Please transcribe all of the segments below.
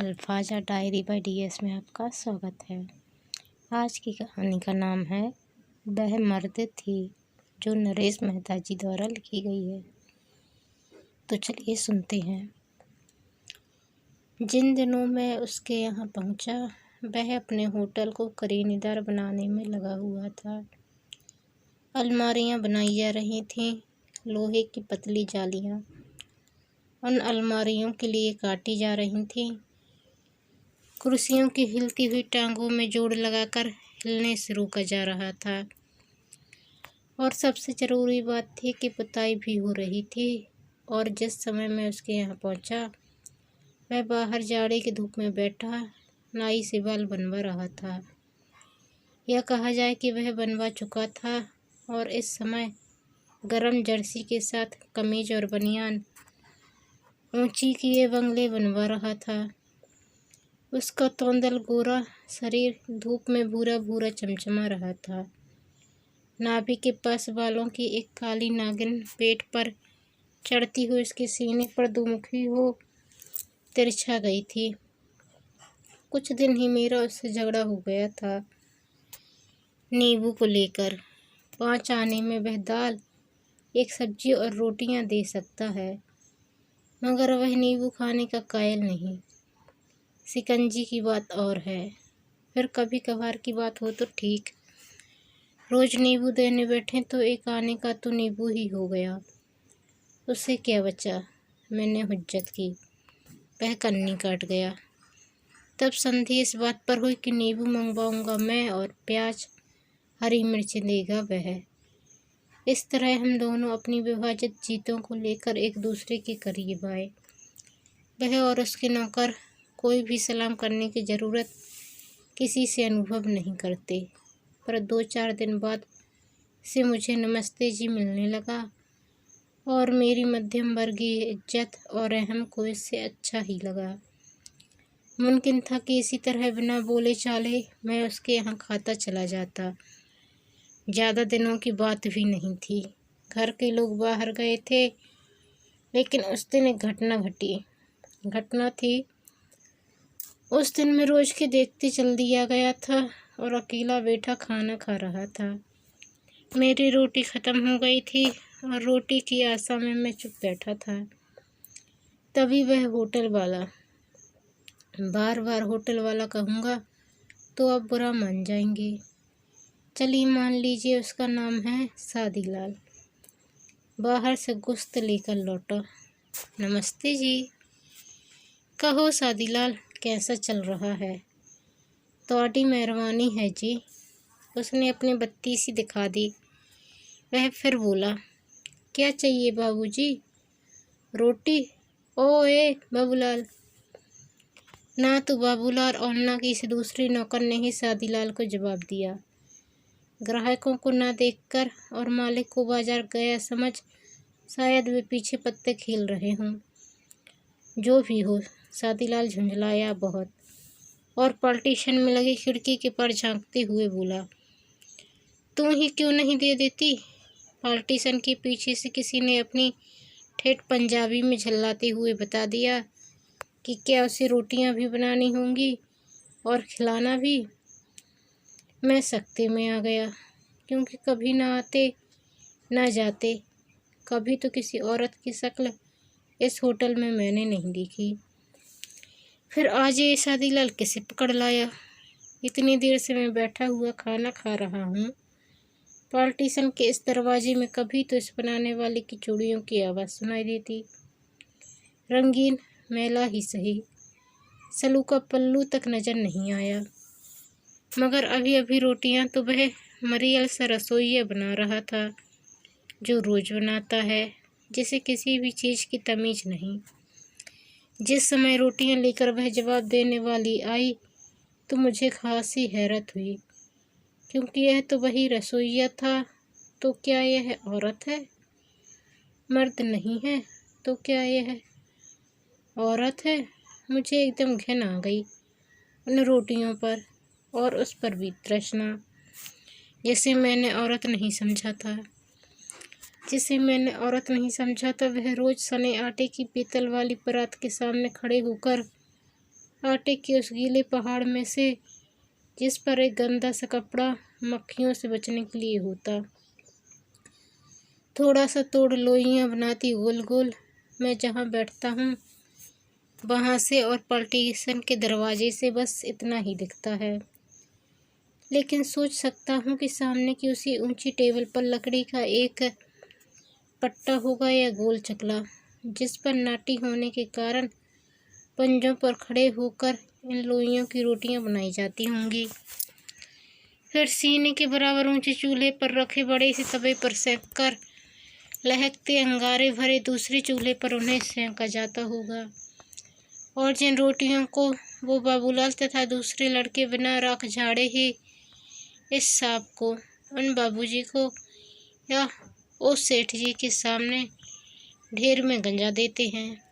अल्फाजा diary bye DS में आपका स्वागत है। आज की कहानी का नाम है वह मर्द थी, जो नरेश मेहता जी द्वारा लिखी गई है। तो चलिए सुनते हैं। जिन दिनों मैं उसके यहाँ पहुँचा, वह अपने होटल को करीनेदार बनाने में लगा हुआ था। अलमारियाँ बनाई जा रही थीं, लोहे की पतली जालियाँ उन अलमारियों के लिए काटी जा रही थीं। कुर्सियों की हिलती हुई टांगों में जोड़ लगाकर हिलने से रोका जा रहा था। और सबसे ज़रूरी बात थी कि पुताई भी हो रही थी। और जिस समय मैं उसके यहाँ पहुँचा, वह बाहर जाड़े की धूप में बैठा नाई से बाल बनवा रहा था। यह कहा जाए कि वह बनवा चुका था और इस समय गरम जर्सी के साथ कमीज और बनियान ऊंची किए बंगले बनवा रहा था। उसका तोंदल गोरा शरीर धूप में भूरा भूरा चमचमा रहा था। नाभि के पास बालों की एक काली नागिन पेट पर चढ़ती हुई उसके सीने पर दुमुखी हो तिरछा गई थी। कुछ दिन ही मेरा उससे झगड़ा हो गया था, नींबू को लेकर। 5 आने में वह दाल, एक सब्जी और रोटियां दे सकता है, मगर वह नींबू खाने का कायल नहीं। शिकंजी की बात और है, फिर कभी कभार की बात हो तो ठीक। रोज नींबू देने बैठे तो एक आने का तो नींबू ही हो गया। उससे क्या बचा? मैंने हुज्जत की। वह कन्नी काट गया। तब संधि इस बात पर हुई कि नींबू मंगवाऊंगा मैं और प्याज हरी मिर्च देगा वह। इस तरह हम दोनों अपनी विभाजित जीतों को लेकर एक दूसरे के करीब आए। वह और उसके नौकर कोई भी सलाम करने की ज़रूरत किसी से अनुभव नहीं करते, पर 2-4 दिन बाद से मुझे नमस्ते जी मिलने लगा और मेरी मध्यम वर्गीय इज्जत और रहम को इससे अच्छा ही लगा। मुमकिन था कि इसी तरह बिना बोले चाले मैं उसके यहाँ खाता चला जाता। ज़्यादा दिनों की बात भी नहीं थी। घर के लोग बाहर गए थे, लेकिन उस दिन एक घटना थी। उस दिन मैं रोज के देखते चल दिया गया था और अकेला बैठा खाना खा रहा था। मेरी रोटी ख़त्म हो गई थी और रोटी की आशा में मैं चुप बैठा था। तभी वह होटल वाला, बार बार होटल वाला कहूँगा तो आप बुरा मान जाएंगे, चलिए मान लीजिए उसका नाम है सादीलाल, बाहर से गुस्त लेकर लौटा। नमस्ते जी। कहो सादीलाल, कैसा चल रहा है? तोड़ी मेहरबानी है जी। उसने अपनी बत्ती सी दिखा दी। वह फिर बोला, क्या चाहिए बाबूजी? रोटी? ओए बाबूलाल। ना तो बाबूलाल और ना किसी दूसरे नौकर ने ही सादीलाल को जवाब दिया। ग्राहकों को ना देखकर और मालिक को बाजार गया समझ शायद वे पीछे पत्ते खेल रहे हों। जो भी हो, सादीलाल झुंझलाया बहुत और पार्टीशन में लगी खिड़की के पार झांकते हुए बोला, तुम ही क्यों नहीं दे देती? पार्टीशन के पीछे से किसी ने अपनी ठेठ पंजाबी में झल्लाते हुए बता दिया कि क्या उसे रोटियां भी बनानी होंगी और खिलाना भी। मैं सख्ते में आ गया, क्योंकि कभी ना आते ना जाते, कभी तो किसी औरत की शक्ल इस होटल में मैंने नहीं देखी। फिर आज ये सादीलाल कैसे पकड़ लाया? इतनी देर से मैं बैठा हुआ खाना खा रहा हूँ। पार्टीशन के इस दरवाजे में कभी तो इस बनाने वाले की चूड़ियों की आवाज़ सुनाई देती। रंगीन मैला ही सही, सलू का पल्लू तक नजर नहीं आया। मगर अभी अभी रोटियां तो वह मरियल सा रसोइया बना रहा था, जो रोज बनाता है, जिसे किसी भी चीज़ की तमीज़ नहीं। जिस समय रोटियां लेकर वह जवाब देने वाली आई तो मुझे खासी हैरत हुई, क्योंकि यह तो वही रसोइया था। तो क्या यह औरत है? मर्द नहीं है तो क्या यह औरत है? मुझे एकदम घिन आ गई उन रोटियों पर और उस पर भी तृष्णा, जिसे मैंने औरत नहीं समझा था। वह रोज सने आटे की पीतल वाली परात के सामने खड़े होकर आटे के उस गीले पहाड़ में से जिस पर एक गंदा सा कपड़ा मक्खियों से बचने के लिए होता। थोड़ा सा तोड़ लोइयाँ बनाती गोल गोल। मैं जहाँ बैठता हूँ वहाँ से और पार्टीशन के दरवाजे से बस इतना ही दिखता है। लेकिन सोच सकता हूँ कि सामने की उसी ऊंची टेबल पर लकड़ी का एक पट्टा होगा या गोल चकला, जिस पर नाटी होने के कारण पंजों पर खड़े होकर इन लोइयों की रोटियां बनाई जाती होंगी। फिर सीने के बराबर ऊंचे चूल्हे पर रखे बड़े से तवे पर सेक कर लहकते अंगारे भरे दूसरे चूल्हे पर उन्हें सेंका जाता होगा। और जिन रोटियों को वो बाबूलाल तथा दूसरे लड़के बिना राख झाड़े ही इस सांप को उन बाबूजी को या उस सेठ जी के सामने ढेर में गंजा देते हैं,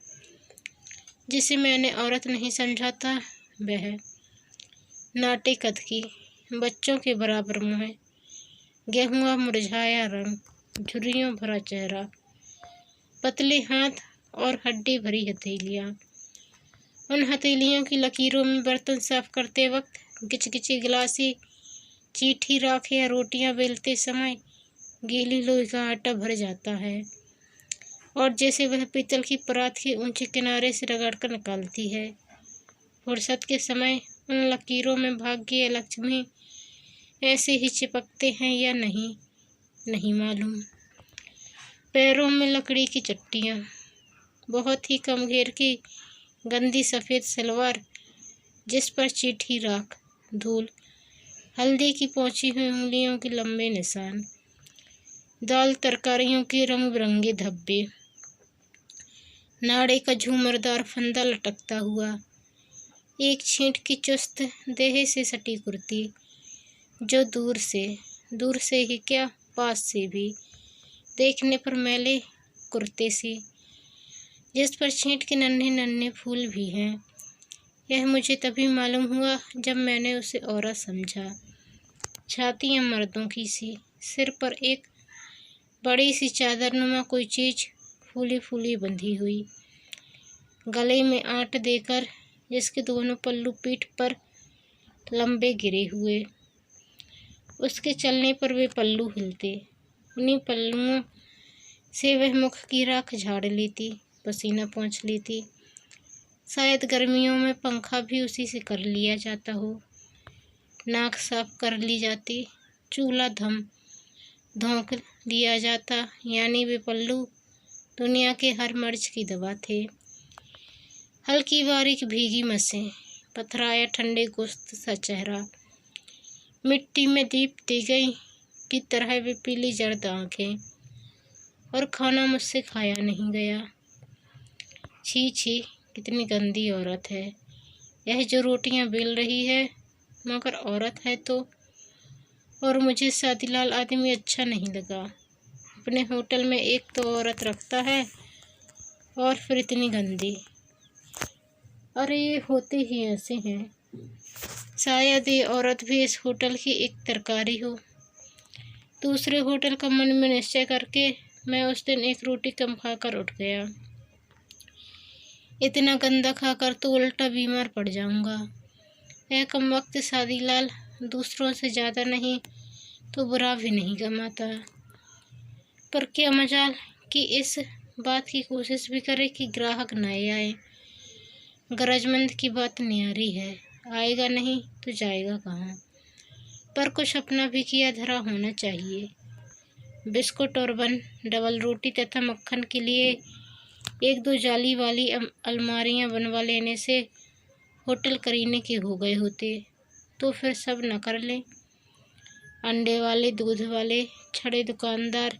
जिसे मैंने औरत नहीं समझाता, वह नाटे कद की, बच्चों के बराबर मुँह, गेहुआ मुरझाया रंग, झुर्रियों भरा चेहरा, पतले हाथ और हड्डी भरी हथेलियाँ। उन हथेलियों की लकीरों में बर्तन साफ करते वक्त गिचगिची गिलासी चीठी राख या रोटियां बेलते समय गीली लोई का आटा भर जाता है, और जैसे वह पीतल की परात के ऊंचे किनारे से रगड़कर निकालती है। फुर्सत के समय उन लकीरों में भाग्य या लक्ष्मी ऐसे ही चिपकते हैं या नहीं मालूम। पैरों में लकड़ी की चट्टियाँ, बहुत ही कम घेर की गंदी सफ़ेद सलवार जिस पर चीठी राख, धूल, हल्दी की पोंछी हुई उंगलियों के लंबे निशान, दाल तरकारियों के रंग बिरंगे धब्बे, नाड़े का झूमरदार फंदा लटकता हुआ, एक छींट की चुस्त देह से सटी कुर्ती जो दूर से ही क्या पास से भी देखने पर मैले कुर्ते सी, जिस पर छींट के नन्हे नन्हे फूल भी हैं। यह मुझे तभी मालूम हुआ जब मैंने उसे औरत समझा। छातियाँ मर्दों की सी, सिर पर एक बड़ी सी चादरनुमा कोई चीज़ फूली फूली बंधी हुई, गले में आंट देकर जिसके दोनों पल्लू पीठ पर लंबे गिरे हुए। उसके चलने पर वे पल्लू हिलते, उन्हीं पल्लुओं से वह मुख की राख झाड़ लेती, पसीना पोंछ लेती। शायद गर्मियों में पंखा भी उसी से कर लिया जाता हो, नाक साफ कर ली जाती, चूल्हा धोंक लिया जाता, यानी वे पल्लू दुनिया के हर मर्ज की दवा थे। हल्की बारीक भीगी मसें, पथराया ठंडे गोश्त सा चेहरा, मिट्टी में दीपती गई की तरह वे पीली जर्द आंखें, और खाना मुझसे खाया नहीं गया। छी छी, कितनी गंदी औरत है यह जो रोटियां बेल रही है, मगर औरत है तो। और मुझे शादीलाल आदमी अच्छा नहीं लगा। अपने होटल में एक तो औरत रखता है और फिर इतनी गंदी। अरे ये होते ही ऐसे हैं। शायद ये औरत भी इस होटल की एक तरकारी हो। दूसरे होटल का मन में निश्चय करके मैं उस दिन एक रोटी कम खाकर उठ गया। इतना गंदा खाकर तो उल्टा बीमार पड़ जाऊंगा। यह कमबख्त शादीलाल दूसरों से ज़्यादा नहीं तो बुरा भी नहीं कमाता, पर क्या मजाल कि इस बात की कोशिश भी करे कि ग्राहक न आए। गरजमंद की बात न्यारी है, आएगा नहीं तो जाएगा कहाँ। पर कुछ अपना भी किया धरा होना चाहिए। बिस्कुट और बन, डबल रोटी तथा मक्खन के लिए एक दो जाली वाली अलमारियां बनवा लेने से होटल करीने के हो गए होते, तो फिर सब न कर लें। अंडे वाले, दूध वाले, छड़े दुकानदार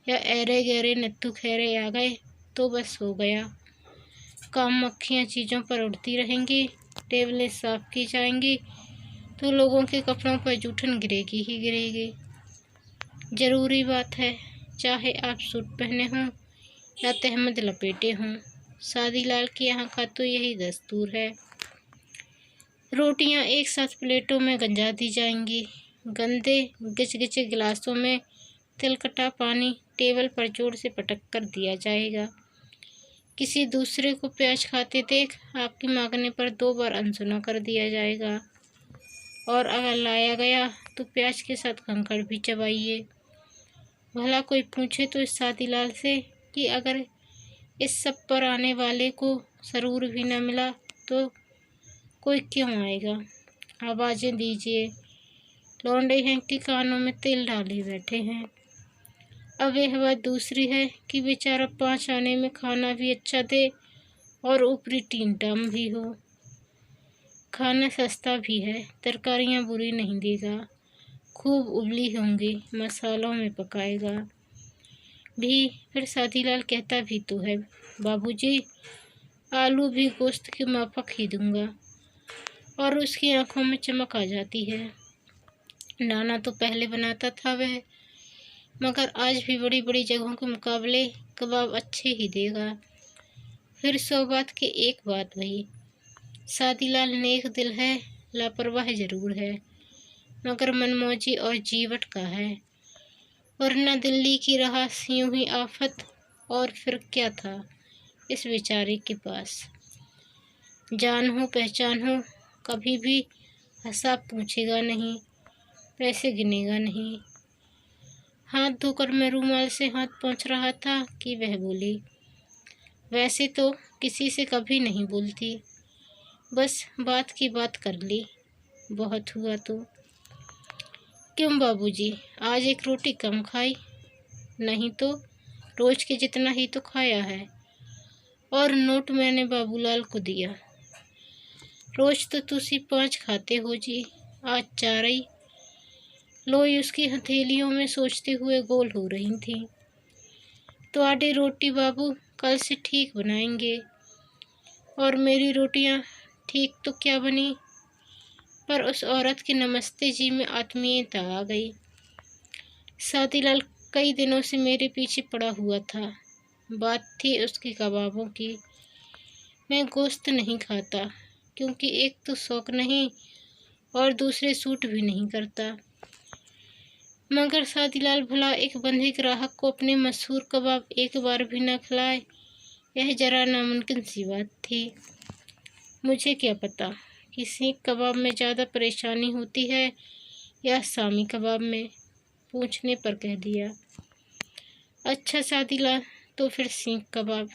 या ऐरे गहरे नत्थु खैरे आ गए तो बस हो गया काम। मक्खियाँ चीज़ों पर उड़ती रहेंगी, टेबलें साफ की जाएंगी तो लोगों के कपड़ों पर जूठन गिरेगी ही गिरेगी। ज़रूरी बात है, चाहे आप सूट पहने हों या तहमद लपेटे हों, शादीलाल के यहाँ का तो यही दस्तूर है। रोटियां एक साथ प्लेटों में गंजा दी जाएंगी, गंदे गिचगिचे गिलासों में तिलकटा पानी टेबल पर जोर से पटक कर दिया जाएगा। किसी दूसरे को प्याज खाते देख आपके मांगने पर 2 बार अनसुना कर दिया जाएगा, और अगर लाया गया तो प्याज के साथ कंकड़ भी चबाइए। भला कोई पूछे तो इस शादीलाल से कि अगर इस सब पर आने वाले को सरूर भी न मिला तो कोई क्यों आएगा। आवाज़ें दीजिए, लौंडे हैं कि कानों में तेल डाले बैठे हैं। अब यह बात दूसरी है कि बेचारा 5 आने में खाना भी अच्छा दे और ऊपरी 3 टाइम भी हो। खाना सस्ता भी है, तरकारियाँ बुरी नहीं देगा, खूब उबली होंगी, मसालों में पकाएगा भी। फिर शादीलाल कहता भी तो है, बाबूजी आलू भी गोश्त के माफक ही दूंगा, और उसकी आंखों में चमक आ जाती है। नाना तो पहले बनाता था वह, मगर आज भी बड़ी बड़ी जगहों के मुकाबले कबाब अच्छे ही देगा। फिर 100 बात के एक बात वही, शादीलाल नेक दिल है, लापरवाह जरूर है, मगर मनमौजी और जीवट का है। वरना दिल्ली की राह यूं ही आफत, और फिर क्या था इस बेचारे के पास। जान हो पहचान हो, कभी भी हिसाब पूछेगा नहीं, पैसे गिनेगा नहीं। हाथ धोकर मैं रूमाल से हाथ पोंछ रहा था कि वह बोली, वैसे तो किसी से कभी नहीं बोलती, बस बात की बात कर ली, बहुत हुआ तो। क्यों बाबूजी, आज एक रोटी कम खाई? नहीं तो रोज के जितना ही तो खाया है, और नोट मैंने बाबूलाल को दिया। रोज तो तुसी 5 खाते हो जी, आज 4 ही। लोई उसकी हथेलियों में सोचते हुए गोल हो रही थी। तो आटे रोटी बाबू कल से ठीक बनाएंगे, और मेरी रोटियां ठीक तो क्या बनी, पर उस औरत के नमस्ते जी में आत्मीयता आ गई। शादीलाल कई दिनों से मेरे पीछे पड़ा हुआ था। बात थी उसके कबाबों की। मैं गोश्त नहीं खाता, क्योंकि एक तो शौक नहीं और दूसरे सूट भी नहीं करता। मगर शादीलाल भला एक बंधे ग्राहक को अपने मशहूर कबाब एक बार भी न खिलाए, यह जरा नामुमकिन सी बात थी। मुझे क्या पता कि सीख कबाब में ज़्यादा परेशानी होती है या शामी कबाब में। पूछने पर कह दिया, अच्छा शादीलाल, तो फिर सीख कबाब।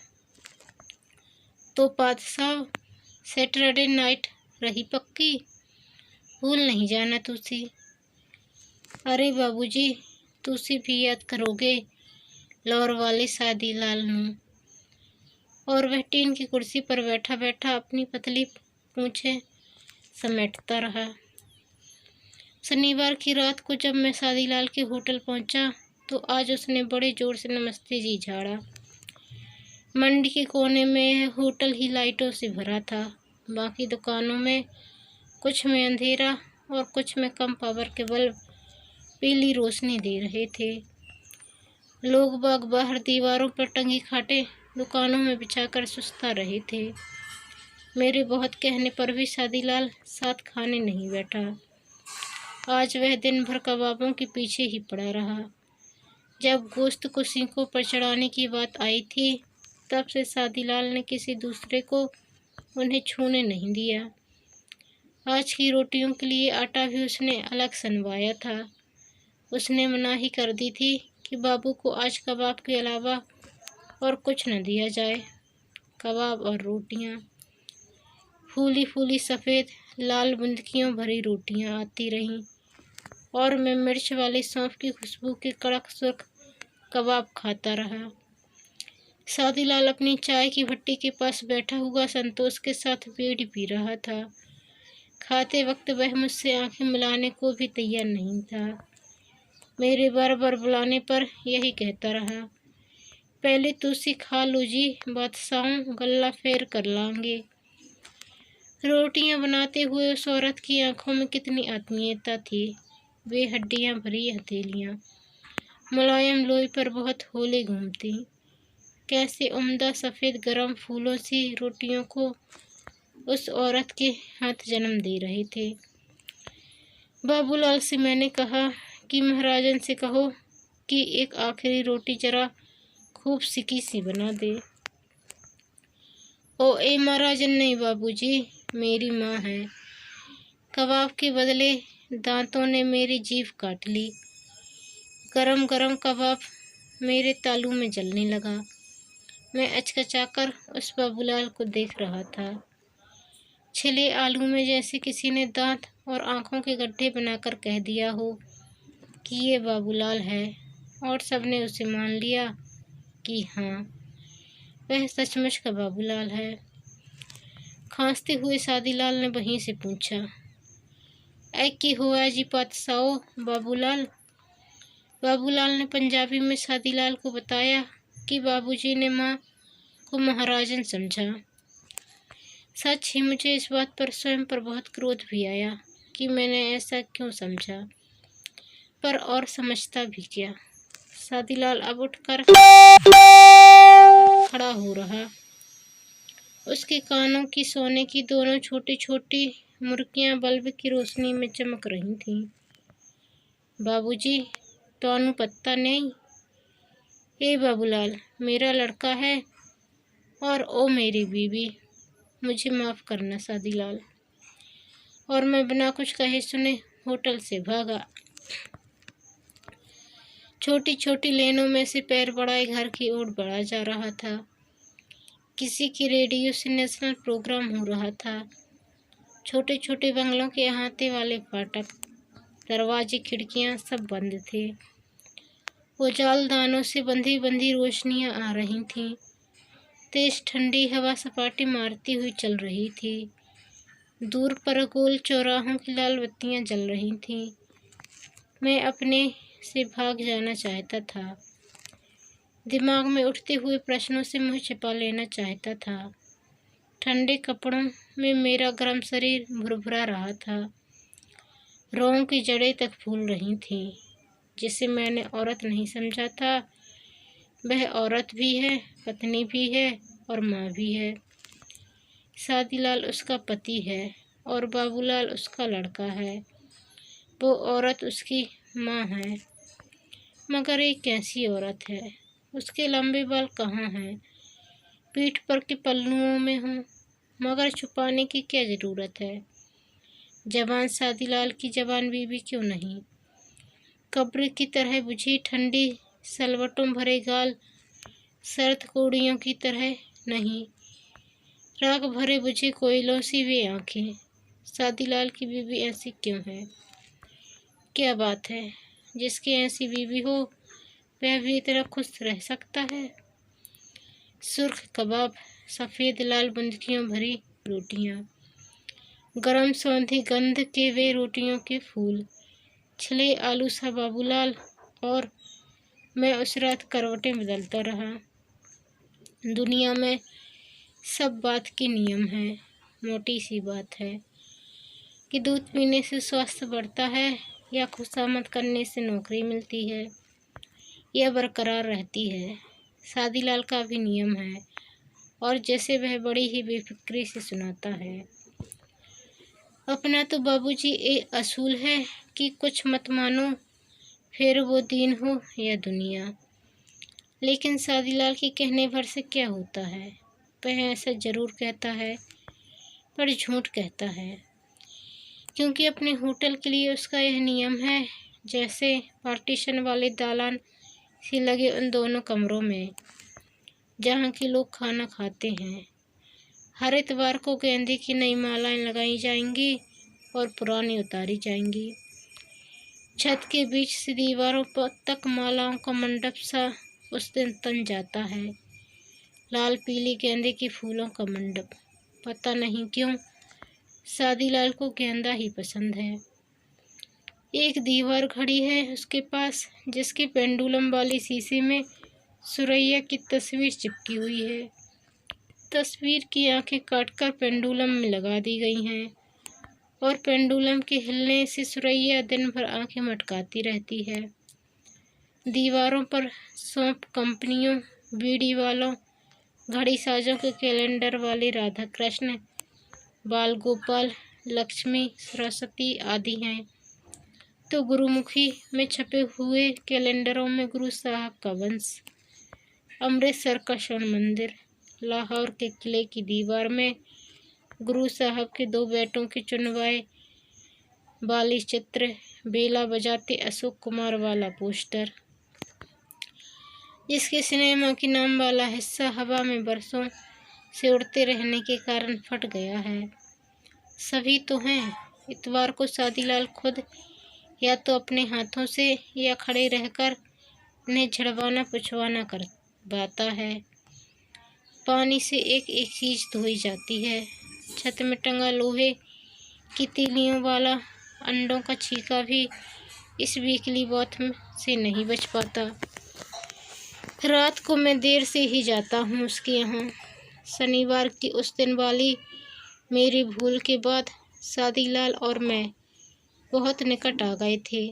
तो बादशाह सैटरडे नाइट रही पक्की, भूल नहीं जाना तुसी। अरे बाबूजी, तुसी भी याद करोगे लौर वाले शादीलाल नू। और वह टीन की कुर्सी पर बैठा बैठा अपनी पतली पूंछें समेटता रहा। शनिवार की रात को जब मैं शादीलाल के होटल पहुंचा तो आज उसने बड़े जोर से नमस्ते जी झाड़ा। मंडी के कोने में यह होटल ही लाइटों से भरा था। बाकी दुकानों में कुछ में अंधेरा और कुछ में कम पावर के बल्ब पीली रोशनी दे रहे थे। लोग बाग बाहर दीवारों पर टंगी खाटे दुकानों में बिछाकर सुस्ता रहे थे। मेरे बहुत कहने पर भी शादीलाल साथ खाने नहीं बैठा। आज वह दिन भर कबाबों के पीछे ही पड़ा रहा। जब गोश्त को सींकों पर चढ़ाने की बात आई थी, तब से शादीलाल ने किसी दूसरे को उन्हें छूने नहीं दिया। आज की रोटियों के लिए आटा भी उसने अलग सनवाया था। उसने मनाही कर दी थी कि बाबू को आज कबाब के अलावा और कुछ न दिया जाए। कबाब और रोटियां, फूली फूली सफ़ेद लाल बुंदकियों भरी रोटियां आती रहीं, और मैं मिर्च वाली सौंफ की खुशबू के कड़क सुर्ख कबाब खाता रहा। शादीलाल अपनी चाय की भट्टी के पास बैठा हुआ संतोष के साथ बीड़ी पी रहा था। खाते वक्त वह मुझसे आंखें मिलाने को भी तैयार नहीं था। मेरे बार बार बुलाने पर यही कहता रहा, पहले तुसी खा लो जी बादशाह, गल्ला फेर कर लांगे। रोटियां बनाते हुए उस औरत की आंखों में कितनी आत्मीयता थी। वे हड्डियां भरी हथेलियां मुलायम लोई पर बहुत होले घूमती, कैसे उम्दा सफ़ेद गरम फूलों सी रोटियों को उस औरत के हाथ जन्म दे रहे थे। बाबूलाल से मैंने कहा कि महाराजन से कहो कि एक आखिरी रोटी जरा खूब सिकी सी बना दे। ओ ए महाराजन नहीं बाबूजी, मेरी माँ है। कबाब के बदले दांतों ने मेरी जीभ काट ली। गरम गरम कबाब मेरे तालू में जलने लगा। मैं अचकचाकर उस बाबूलाल को देख रहा था। छिले आलू में जैसे किसी ने दांत और आंखों के गड्ढे बनाकर कह दिया हो कि ये बाबूलाल है, और सबने उसे मान लिया कि हाँ, वह सचमुच का बाबूलाल है। खांसते हुए शादीलाल ने वहीं से पूछा, ऐ की हुआ जी पातशाहो बाबूलाल। बाबूलाल ने पंजाबी में शादीलाल को बताया कि बाबूजी ने माँ को महाराजन समझा। सच ही मुझे इस बात पर स्वयं पर बहुत क्रोध भी आया कि मैंने ऐसा क्यों समझा, पर और समझता भी क्या। शादीलाल अब उठकर खड़ा हो रहा। उसके कानों की सोने की दोनों छोटी छोटी मुर्कियां बल्ब की रोशनी में चमक रही थीं। बाबूजी, तोनू पत्ता नहीं? ए बाबूलाल, मेरा लड़का है और ओ मेरी बीवी। मुझे माफ़ करना शादीलाल। और मैं बिना कुछ कहे सुने होटल से भागा। छोटी छोटी लेनों में से पैर बढ़ाए घर की ओर बढ़ा जा रहा था। किसी की रेडियो से नेशनल प्रोग्राम हो रहा था। छोटे छोटे बंगलों के अहाते वाले फाटक, दरवाजे, खिड़कियां सब बंद थे। वो जालदानों से बंधी बंधी रोशनियां आ रही थीं। तेज ठंडी हवा सपाटे मारती हुई चल रही थी। दूर पर गोल चौराहों की लाल बत्तियां जल रही थीं। मैं अपने से भाग जाना चाहता था। दिमाग में उठते हुए प्रश्नों से मुँह छिपा लेना चाहता था। ठंडे कपड़ों में मेरा गर्म शरीर भुरभुरा रहा था। रोम की जड़ें तक फूल रही थीं। जिसे मैंने औरत नहीं समझा था, वह औरत भी है, पत्नी भी है और माँ भी है। शादीलाल उसका पति है और बाबूलाल उसका लड़का है। वो औरत उसकी माँ है, मगर एक कैसी औरत है। उसके लंबे बाल कहाँ हैं? पीठ पर के पल्लुओं में हों, मगर छुपाने की क्या ज़रूरत है? जबान शादीलाल की जबान बीबी क्यों नहीं? कब्र की तरह बुझी ठंडी सलवटों भरे गाल सर्द कोड़ियों की तरह नहीं। राख भरे बुझे कोयलों सी वे आंखें। शादीलाल की बीवी ऐसी क्यों है? क्या बात है, जिसकी ऐसी बीवी हो वह भी इतना खुश रह सकता है? सुर्ख कबाब, सफ़ेद लाल बुंदकियों भरी रोटियां, गरम सौंधी गंध के वे रोटियों के फूल, छिले आलू सा बाबूलाल, और मैं उस रात करवटें बदलता रहा। दुनिया में सब बात के नियम है। मोटी सी बात है कि दूध पीने से स्वास्थ्य बढ़ता है, या खुशामद करने से नौकरी मिलती है, या बरकरार रहती है। शादीलाल का भी नियम है, और जैसे वह बड़ी ही बेफिक्री से सुनाता है। अपना तो बाबूजी एक असूल है कि कुछ मत मानो, फिर वो दीन हो या दुनिया। लेकिन शादीलाल के कहने भर से क्या होता है? वह ऐसा ज़रूर कहता है, पर झूठ कहता है, क्योंकि अपने होटल के लिए उसका यह नियम है, जैसे पार्टीशन वाले दालान से लगे उन दोनों कमरों में जहाँ के लोग खाना खाते हैं। हर इतवार को गेंदे की नई मालाएं लगाई जाएंगी और पुरानी उतारी जाएंगी। छत के बीच से दीवारों पर तक मालाओं का मंडप सा उस दिन तन जाता है। लाल पीले गेंदे के फूलों का मंडप। पता नहीं क्यों शादीलाल को गेंदा ही पसंद है। एक दीवार घड़ी है उसके पास, जिसके पेंडुलम वाले शीशे में सुरैया की तस्वीर चिपकी हुई है। तस्वीर की आंखें काटकर पेंडुलम में लगा दी गई हैं, और पेंडुलम के हिलने से सुरैया दिन भर आंखें मटकाती रहती है। दीवारों पर सौंप कंपनियों, बीड़ी वालों, घड़ी साजों के कैलेंडर वाले राधा कृष्ण, बाल गोपाल, लक्ष्मी, सरस्वती आदि हैं। तो गुरुमुखी में छपे हुए कैलेंडरों में गुरु साहब का वंश, अमृतसर का स्वर्ण मंदिर, लाहौर के किले की दीवार में गुरु साहब के 2 बेटों के चुनवाए वाली चित्र, बेला बजाते अशोक कुमार वाला पोस्टर, जिसके सिनेमा के नाम वाला हिस्सा हवा में बरसों से उड़ते रहने के कारण फट गया है। सभी तो हैं। इतवार को शादीलाल खुद या तो अपने हाथों से या खड़े रहकर इन्हें झड़वाना पुछवाना करवाता है। पानी से एक एक चीज़ धोई जाती है। छत में टंगा लोहे की तीलियों वाला अंडों का छीका भी इस वीकली बॉथ से नहीं बच पाता। रात को मैं देर से ही जाता हूँ उसके यहाँ। शनिवार की उस दिन वाली मेरी भूल के बाद शादीलाल और मैं बहुत निकट आ गए थे।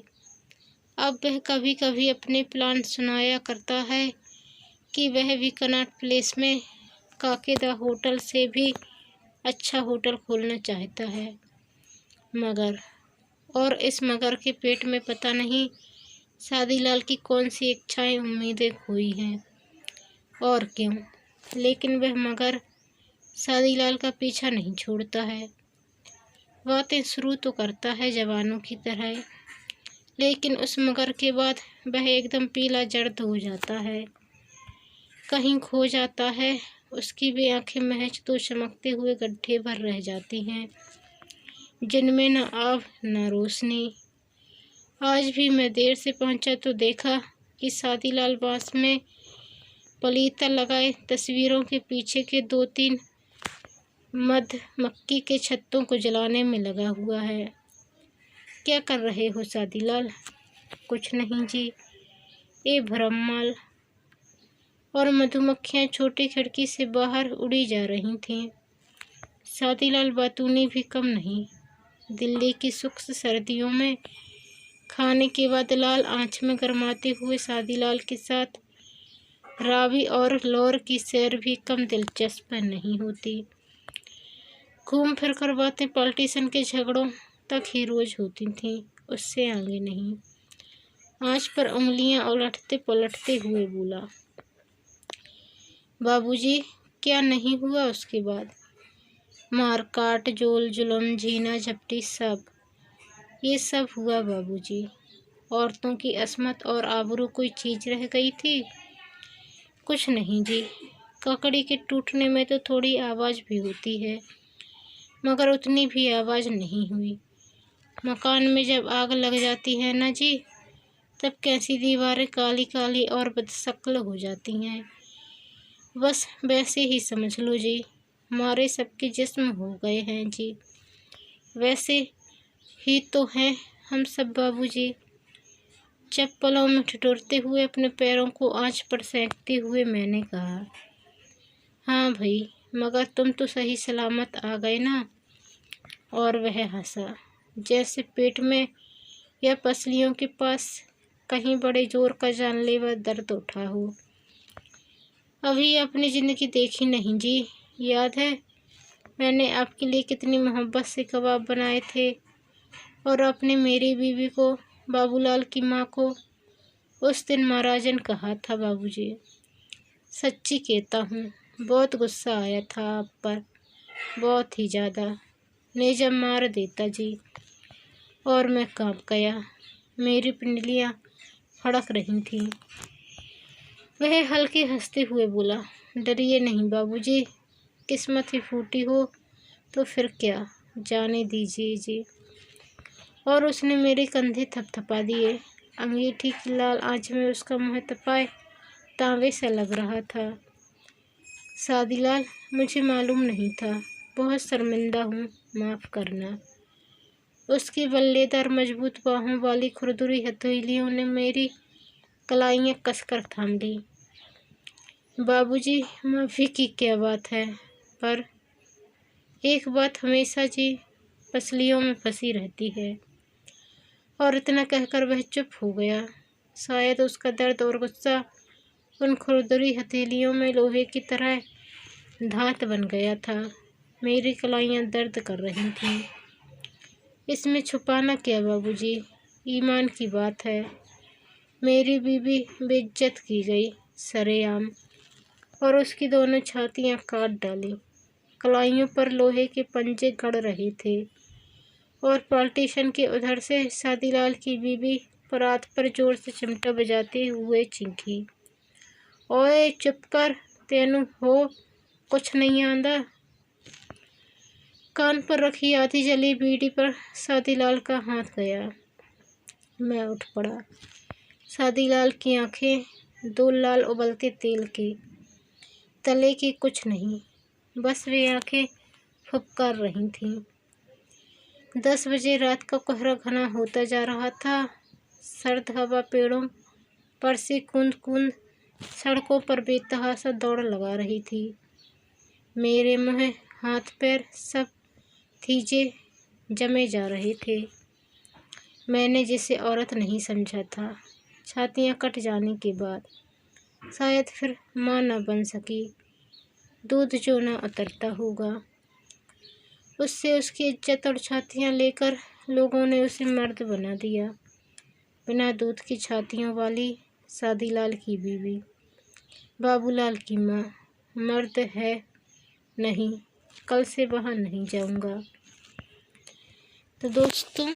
अब वह कभी कभी अपने प्लान सुनाया करता है कि वह भी कनॉट प्लेस में काकेदा होटल से भी अच्छा होटल खोलना चाहता है। मगर, और इस मगर के पेट में पता नहीं शादीलाल की कौन सी इच्छाएं उम्मीदें खोई हैं और क्यों, लेकिन वह मगर शादीलाल का पीछा नहीं छोड़ता है। बातें शुरू तो करता है जवानों की तरह, लेकिन उस मगर के बाद वह एकदम पीला जर्द हो जाता है, कहीं खो जाता है। उसकी भी आंखें महज तो चमकते हुए गड्ढे भर रह जाती हैं, जिनमें न आग न रोशनी। आज भी मैं देर से पहुंचा तो देखा कि शादीलाल बांस में पलीता लगाए तस्वीरों के पीछे के 2-3 मधुमक्खी के छत्तों को जलाने में लगा हुआ है। क्या कर रहे हो शादीलाल? कुछ नहीं जी, ये भरमाल। और मधुमक्खियाँ छोटी खिड़की से बाहर उड़ी जा रही थीं। शादीलाल बातूनी भी कम नहीं। दिल्ली की शुष्क सर्दियों में खाने के बाद लाल आंच में गरमाते हुए शादीलाल के साथ रावी और लौर की सैर भी कम दिलचस्प नहीं होती। घूम फिर कर बातें पॉलिटिशियन के झगड़ों तक ही रोज होती थीं, उससे आगे नहीं। आंच पर उंगलियां उलटते पलटते हुए बोला, बाबूजी, क्या नहीं हुआ उसके बाद? मार काट, जोल जुलम, झीना झपटी, सब ये सब हुआ बाबूजी। औरतों की अस्मत और आबरू कोई चीज़ रह गई थी? कुछ नहीं जी, ककड़ी के टूटने में तो थोड़ी आवाज़ भी होती है, मगर उतनी भी आवाज़ नहीं हुई। मकान में जब आग लग जाती है ना जी, तब कैसी दीवारें काली काली और बदशक्ल हो जाती हैं। बस वैसे ही समझ लो जी, हमारे सबके जिस्म हो गए हैं जी। वैसे ही तो हैं हम सब बाबूजी। चप्पलों में ठिठुरते हुए अपने पैरों को आंच पर सेंकते हुए मैंने कहा, हाँ भाई, मगर तुम तो सही सलामत आ गए ना। और वह हंसा, जैसे पेट में या पसलियों के पास कहीं बड़े जोर का जानलेवा दर्द उठा हो। अभी अपनी ज़िंदगी देखी नहीं जी, याद है मैंने आपके लिए कितनी मोहब्बत से कबाब बनाए थे, और आपने मेरी बीवी को, बाबूलाल की माँ को, उस दिन महाराजन कहा था बाबूजी। सच्ची कहता हूँ, बहुत गुस्सा आया था आप पर, बहुत ही ज़्यादा। नेज़ा मार देता जी। और मैं कांप गया, मेरी पिंडलियाँ फड़क रही थीं। वह हल्के हंसते हुए बोला, डरिए नहीं बाबूजी, किस्मत ही फूटी हो तो फिर क्या, जाने दीजिए जी। और उसने मेरे कंधे थपथपा दिए। अंगीठी की लाल आंच में उसका मुँह तपाए तांबे सा लग रहा था। शादीलाल, मुझे मालूम नहीं था, बहुत शर्मिंदा हूँ, माफ़ करना। उसकी बल्लेदार मजबूत बाहों वाली खुरदुरी हथेलियों ने मेरी कलाइयाँ कसकर थाम ली। बाबूजी, माफ़ी की क्या बात है, पर एक बात हमेशा जी पसलियों में फंसी रहती है। और इतना कहकर वह चुप हो गया। शायद उसका दर्द और गुस्सा उन खुरदुरी हथेलियों में लोहे की तरह धात बन गया था। मेरी कलाइयाँ दर्द कर रही थीं। इसमें छुपाना क्या बाबूजी, ईमान की बात है। मेरी बीवी बेइज्जत की गई सरेआम। और उसकी दोनों छातियां काट डाली। कलाइयों पर लोहे के पंजे गड़ रहे थे और पार्टीशन के उधर से शादीलाल की बीवी परात पर जोर से चिमटा बजाते हुए चीखी, ओए चुप कर, तेनू हो कुछ नहीं आंदा। कान पर रखी आधी जली बीड़ी पर शादीलाल का हाथ गया। मैं उठ पड़ा। शादीलाल की आंखें दो लाल उबलते तेल की, तले की कुछ नहीं, बस वे आंखें फुफकार रही थीं। 10 बजे रात का कोहरा घना होता जा रहा था। सर्द हवा पेड़ों पर से कूंद कूंद सड़कों पर बेतहाशा दौड़ लगा रही थी। मेरे मुँह, हाथ पैर सब थीजे जमे जा रहे थे। मैंने जिसे औरत नहीं समझा था, छातियाँ कट जाने के बाद शायद फिर माँ न बन सकी। दूध जो न उतरता होगा, उससे उसकी इज्जत और छातियाँ लेकर लोगों ने उसे मर्द बना दिया। बिना दूध की छातियों वाली शादीलाल की बीवी, बाबूलाल की माँ, मर्द है नहीं, कल से वहाँ नहीं जाऊँगा। तो दोस्तों,